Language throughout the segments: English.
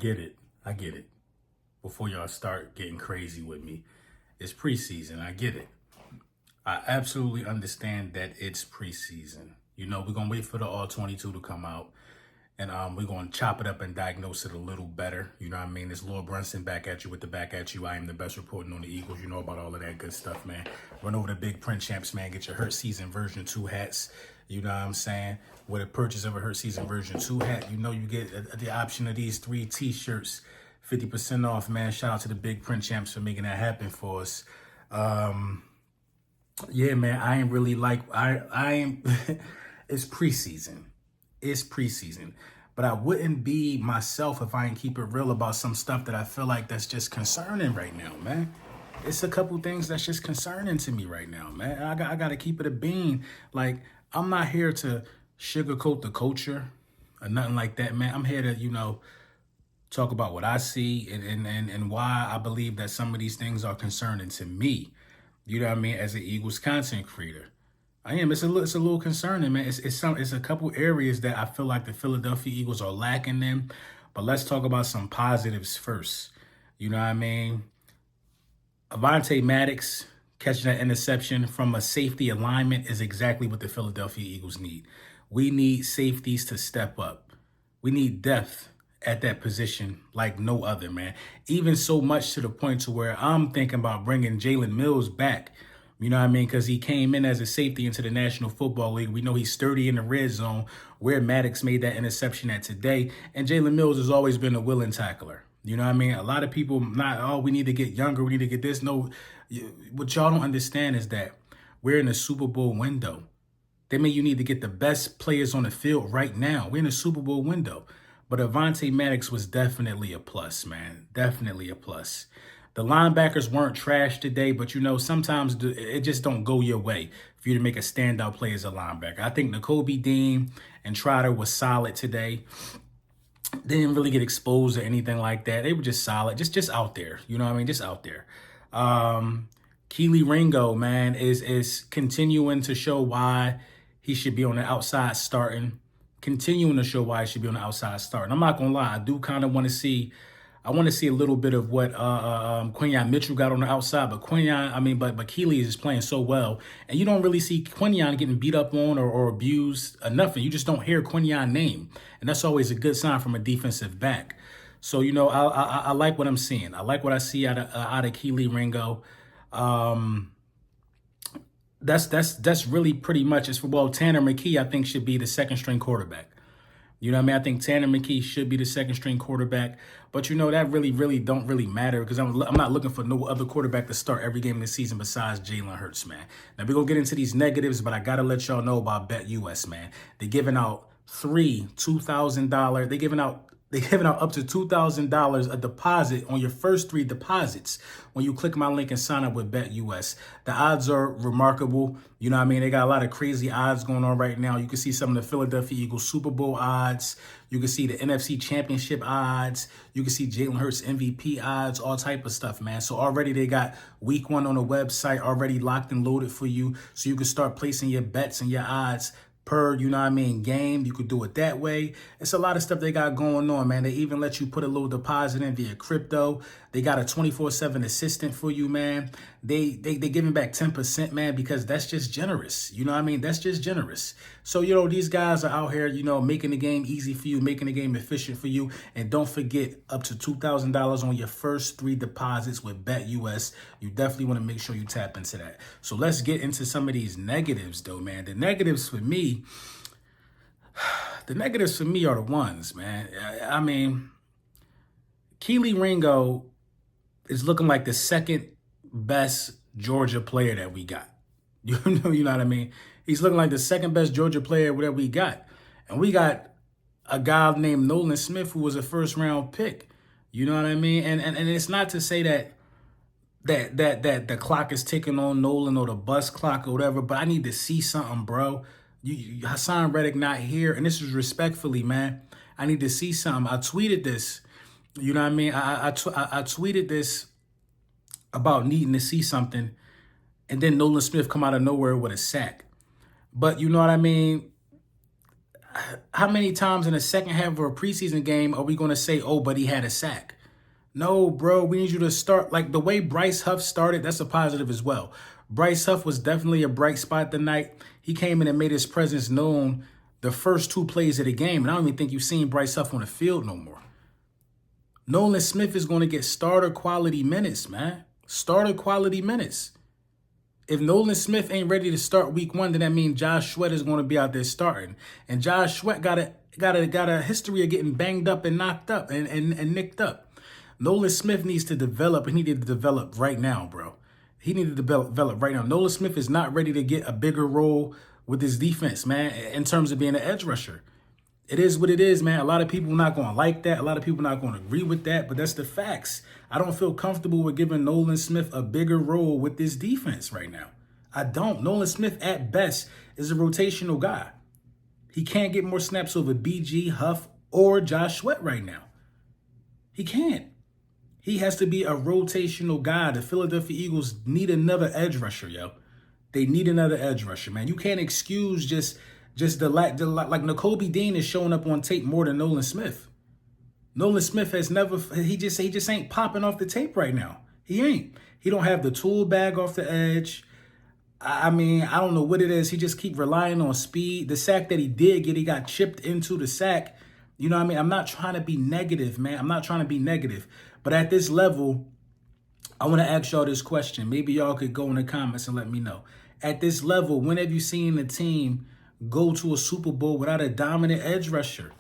get it. I get it. Before y'all start getting crazy with me, it's preseason. I get it. I absolutely understand that it's preseason. We're going to wait for the All-22 to come out. And we're going to chop it up and diagnose it a little better. You know what I mean? It's Lord Brunson back at you with the back at you. I am the best reporting on the Eagles. You know about all of that good stuff, man. Run over the big print champs, man. Get your Hurt Season version 2 hats. You know what I'm saying? With a purchase of a Hurt Season version 2 hat, you get the option of these 3 t-shirts. 50% off, man. Shout out to the big print champs for making that happen for us. Yeah, man. I ain't really it's preseason. It's preseason, but I wouldn't be myself if I ain't keep it real about some stuff that I feel like that's just concerning right now, man. It's a couple things that's just concerning to me right now, man. I got to keep it a bean. Like, I'm not here to sugarcoat the culture or nothing like that, man. I'm here to, talk about what I see and why I believe that some of these things are concerning to me. You know what I mean? As an Eagles content creator. I am. It's a little concerning, man. It's a couple areas that I feel like the Philadelphia Eagles are lacking in. But let's talk about some positives first. You know what I mean? Maddox catching that interception from a safety alignment is exactly what the Philadelphia Eagles need. We need safeties to step up. We need depth at that position like no other, man. Even so much to the point to where I'm thinking about bringing Jalen Mills back. You know what I mean? Because he came in as a safety into the National Football League. We know he's sturdy in the red zone where Maddox made that interception at today. And Jalen Mills has always been a willing tackler. You know what I mean? A lot of people we need to get younger. We need to get this. No, what y'all don't understand is that we're in a Super Bowl window. That means you need to get the best players on the field right now. We're in a Super Bowl window. But Maddox was definitely a plus, man. Definitely a plus. The linebackers weren't trash today, but, sometimes it just don't go your way for you to make a standout play as a linebacker. I think Nakobe Dean and Trotter was solid today. They didn't really get exposed or anything like that. They were just solid, just out there. You know what I mean? Just out there. Keele Ringo, man, is continuing to show why he should be on the outside starting. Continuing to show why he should be on the outside starting. I'm not going to lie. I do kind of want to see... I want to see a little bit of what Quinyon Mitchell got on the outside, but but Keele is just playing so well, and you don't really see Quinyon getting beat up on or abused or nothing. You just don't hear Quinyon's name, and that's always a good sign from a defensive back. So I like what I'm seeing. I like what I see out of Keele Ringo. That's really pretty much it. Tanner McKee, I think, should be the second string quarterback. You know what I mean? I think Tanner McKee should be the second string quarterback. But, that really don't really matter because I'm not looking for no other quarterback to start every game of the season besides Jalen Hurts, man. Now, we're going to get into these negatives, but I got to let y'all know about BetUS, man. They're giving out $2,000. They're giving out up to $2,000 a deposit on your first 3 deposits when you click my link and sign up with BetUS. The odds are remarkable. You know what I mean? They got a lot of crazy odds going on right now. You can see some of the Philadelphia Eagles Super Bowl odds. You can see the NFC Championship odds. You can see Jalen Hurts MVP odds, all type of stuff, man. So already they got week 1 on the website already locked and loaded for you so you can start placing your bets and your odds per, game. You could do it that way. It's a lot of stuff they got going on, man. They even let you put a little deposit in via crypto. They got a 24/7 assistant for you, man. They giving back 10%, man, because that's just generous. You know what I mean? That's just generous. So, these guys are out here, making the game easy for you, making the game efficient for you. And don't forget, up to $2,000 on your first 3 deposits with BetUS. You definitely want to make sure you tap into that. So let's get into some of these negatives, though, man. The negatives for me are the ones, man. I mean, Keele Ringo is looking like the second best Georgia player that we got. You know what I mean? He's looking like the second best Georgia player that we got. And we got a guy named Nolan Smith who was a first round pick. You know what I mean? And it's not to say that the clock is ticking on Nolan or the bus clock or whatever, but I need to see something, bro. Hassan Reddick not here, and this is respectfully, man. I need to see something. I tweeted this. You know what I mean? I tweeted this about needing to see something, and then Nolan Smith come out of nowhere with a sack. But you know what I mean? How many times in the second half of a preseason game are we going to say, oh, but he had a sack? No, bro, we need you to start like the way Bryce Huff started. That's a positive as well. Bryce Huff was definitely a bright spot tonight. He came in and made his presence known the first 2 plays of the game. And I don't even think you've seen Bryce Huff on the field no more. Nolan Smith is going to get starter quality minutes, man. Starter quality minutes. If Nolan Smith ain't ready to start week 1, then that means Josh Sweat is going to be out there starting. And Josh Sweat got a history of getting banged up and knocked up and nicked up. Nolan Smith needs to develop. He needed to develop right now, bro. He needed to develop right now. Nolan Smith is not ready to get a bigger role with his defense, man, in terms of being an edge rusher. It is what it is, man. A lot of people are not going to like that. A lot of people are not going to agree with that, but that's the facts. I don't feel comfortable with giving Nolan Smith a bigger role with this defense right now. I don't. Nolan Smith, at best, is a rotational guy. He can't get more snaps over BG, Huff, or Josh Sweat right now. He can't. He has to be a rotational guy. The Philadelphia Eagles need another edge rusher, yo. They need another edge rusher, man. You can't excuse just like Nakobe Dean is showing up on tape more than Nolan Smith. Nolan Smith has never, he just ain't popping off the tape right now. He ain't. He don't have the tool bag off the edge. I mean, I don't know what it is. He just keep relying on speed. The sack that he did get, he got chipped into the sack. You know what I mean? I'm not trying to be negative, man. I'm not trying to be negative. But at this level, I want to ask y'all this question. Maybe y'all could go in the comments and let me know. At this level, when have you seen a team go to a Super Bowl without a dominant edge rusher?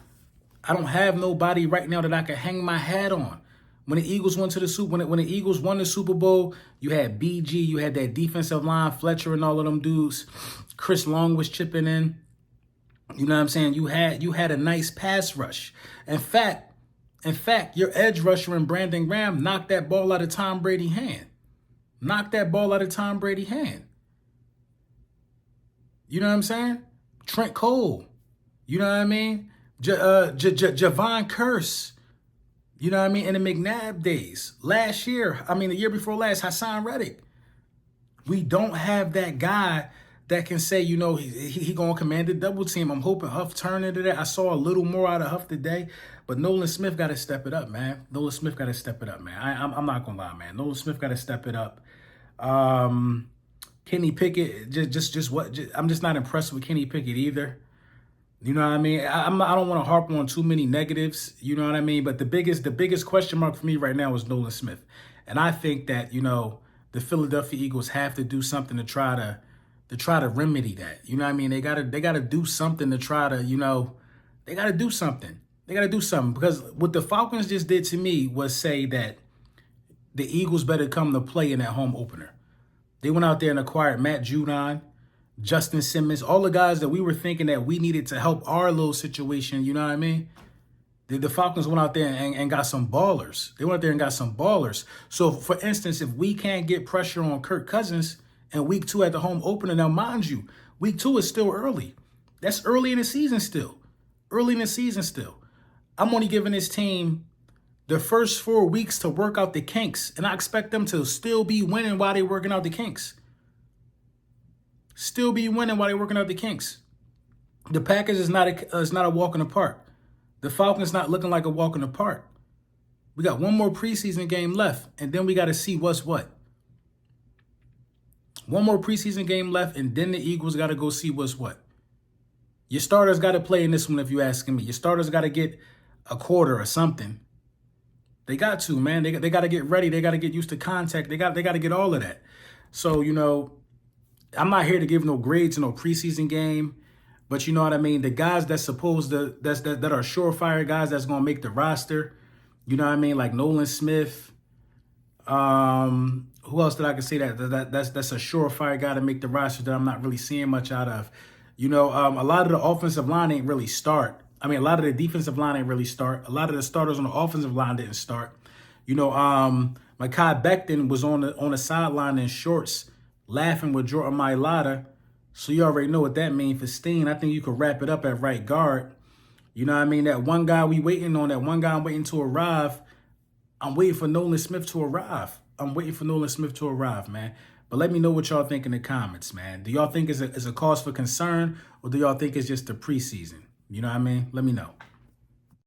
I don't have nobody right now that I can hang my hat on. When the Eagles went to the Super, when the Eagles won the Super Bowl, you had BG, you had that defensive line, Fletcher and all of them dudes. Chris Long was chipping in. You know what I'm saying? You had a nice pass rush. In fact, your edge rusher and Brandon Graham knocked that ball out of Tom Brady's hand. Knocked that ball out of Tom Brady's hand. You know what I'm saying? Trent Cole. You know what I mean? Javon Curse. You know what I mean? In the McNabb days. Last year, the year before last, Hassan Reddick. We don't have that guy that can say, you know, he going to command the double team. I'm hoping Huff turn into that. I saw a little more out of Huff today, but Nolan Smith got to step it up, man. Nolan Smith got to step it up, man. I'm not going to lie, man. Nolan Smith got to step it up. Kenny Pickett, I'm just not impressed with Kenny Pickett either. You know what I mean? I don't want to harp on too many negatives. You know what I mean? But the biggest question mark for me right now is Nolan Smith. And I think that, you know, the Philadelphia Eagles have to do something to try to remedy that. You know what I mean? They gotta do something to try to, you know, they gotta do something. They gotta do something, because what the Falcons just did to me was say that the Eagles better come to play in that home opener. They went out there and acquired Matt Judon, Justin Simmons, all the guys that we were thinking that we needed to help our little situation. You know what I mean? The Falcons went out there and got some ballers. They went out there and got some ballers. So, for instance, if we can't get pressure on Kirk Cousins in week 2 at the home opener, now, mind you, week 2 is still early. That's early in the season still. Early in the season still. I'm only giving this team the first 4 weeks to work out the kinks, and I expect them to still be winning while they're working out the kinks. Still be winning while they're working out the kinks. The Packers is not a walk in the park. The Falcons not looking like a walk in the park. We got one more preseason game left, and then we got to see what's what. One more preseason game left, and then the Eagles got to go see what's what. Your starters got to play in this one, if you're asking me. Your starters got to get a quarter or something. They got to, man. They got to get ready. They got to get used to contact. They got to get all of that. So, you know, I'm not here to give no grades to no preseason game, but you know what I mean? The guys that's supposed to, that are surefire guys that's going to make the roster, you know what I mean? Like Nolan Smith. Who else did I can say that's a surefire guy to make the roster that I'm not really seeing much out of? You know, a lot of the offensive line ain't really start. A lot of the defensive line ain't really start. A lot of the starters on the offensive line didn't start. You know, Mekhi Becton was on the sideline in shorts laughing with Jordan Mailata. So you already know what that means for Steen. I think you could wrap it up at right guard. You know what I mean? That one guy we waiting on, that one guy I'm waiting to arrive. I'm waiting for Nolan Smith to arrive. Man. But let me know what y'all think in the comments, man. Do y'all think it's a cause for concern, or do y'all think it's just the preseason? You know what I mean? Let me know.